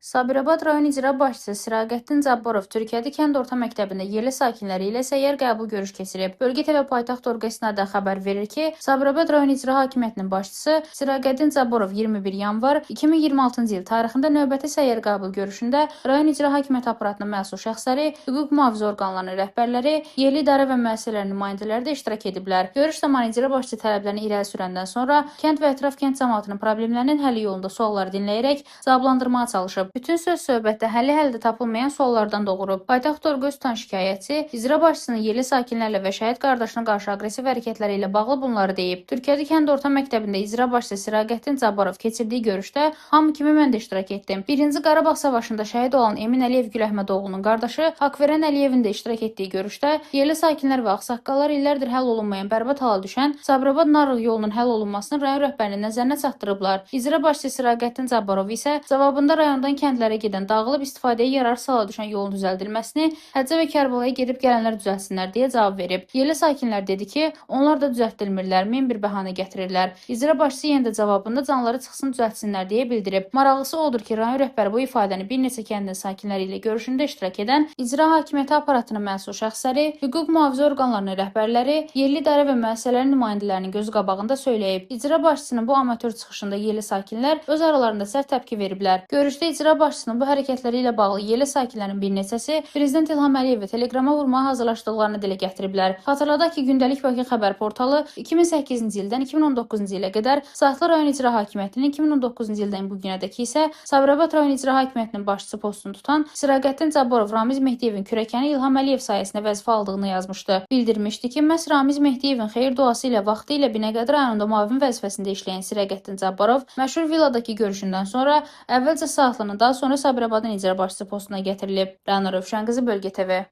Sabirabad rayon icra başçısı Siraqəttin Cabbarov Türkiyədə kənd orta məktəbində yerli sakinləri ilə səyyar qəbul görüş keçirib. Bölgə TV paytaxt orqu istinadən xəbər verir ki, Sabirabad rayon icra hakimiyyətinin başçısı Siraqəttin Cabbarov 21 yanvar 2026-cı il tarixində növbəti səyyar qəbul görüşündə rayon icra hakimiyyəti aparatının məsul şəxsləri, hüquq mühafizə orqanlarının rəhbərləri, yerli idarə və müəssisələrin nümayəndələri də iştirak ediblər. Görüş zamanı icra başçısı tələblərini irəli sürəndən sonra kənd və ətraf kənd cəmiyyətinin problemlərinin həlli yolunda sualları dinləyərək cavablandırmağa çalışıb. Bütün söz söhbətdə həlli tapılmayan suallardan doğurub. Paytaxt orqu tutan şikayətçi icra başçısının yerli sakinlərlə və şəhid qardaşına qarşı aqressiv hərəkətləri ilə bağlı bunları deyib. Türkiyədə kənd orta məktəbində icra başçısı Siraqəttin Cabbarov keçirdiyi görüşdə hamı kimi mən də iştirak etdim. 1-ci Qarabağ savaşında şəhid olan Emin Əliyev Güləhmədoğlu'nun qardaşı Haqverən Əliyevin də iştirak etdiyi görüşdə yerli sakinlər və ağsaqqallar illərdir həll olunmayan bərbad hala düşən Sabirabad-Narıl yolunun həll olunmasını rayon rəhbərinin nəzərinə çatdırıblar. İcra başçısı Siraqəttin Cabbarov isə cavabında rayondan kəndlərə gedən dağılıb istifadəyə yararsız hala düşən yolun düzəldilməsini, Həccə və Kərbalaya gedib gələnlər düzəltsinlər deyə cavab verib. Yerli sakinlər dedi ki, onlar da düzəltdirmirlər, min bir bəhanə gətirirlər. İcra başçısı yenə də cavabında canları çıxsın düzəltsinlər deyə bildirib. Maraqlısı odur ki, rayon rəhbəri bu ifadəni bir neçə kəndin sakinləri ilə görüşündə iştirak edən icra hakimiyyəti aparatının məsul şəxsləri, hüquq mühafizə orqanlarının rəhbərləri, yerli idarə və müəssisələrin nümayəndələrinin gözü qabağında söyləyib. İcra başçısının bu amatör çıxışında yerli sakinlər öz aralarında sərt təpki veriblər. Görüşdə icra başçısının bu hərəkətləri ilə bağlı yerli sakinlərin bir neçəsi Prezident İlham Əliyevə teleqrama vurmağa hazırlaşdıqlarını dilə gətiriblər. Xatırladaq ki, Gündəlik Bakı xəbər portalı 2008-ci ildən 2019-cu ilə qədər Saatlı rayon icra hakimiyyətinin 2019-cu ildən bu günədək isə Sabirabad rayon icra hakimiyyətinin başçısı postunu tutan Siraqəttin Cabbarov Ramiz Mehdiyevin kürəkəni İlham Əliyev sayəsində vəzifə aldığını yazmışdı. Bildirmişdi ki, məhz Ramiz Mehdiyevin xeyir duası ilə vaxtı ilə Binəqədi rayonunda müavin vəzifəsində işləyən Siraqəttin Cabbarov məşhur villadakı görüşündən sonra əvvəlcə Saatlının, daha sonra Sabirabadın icra başçısı postuna gətirilib. Rəna Rövşənqızı, Bölgə TV.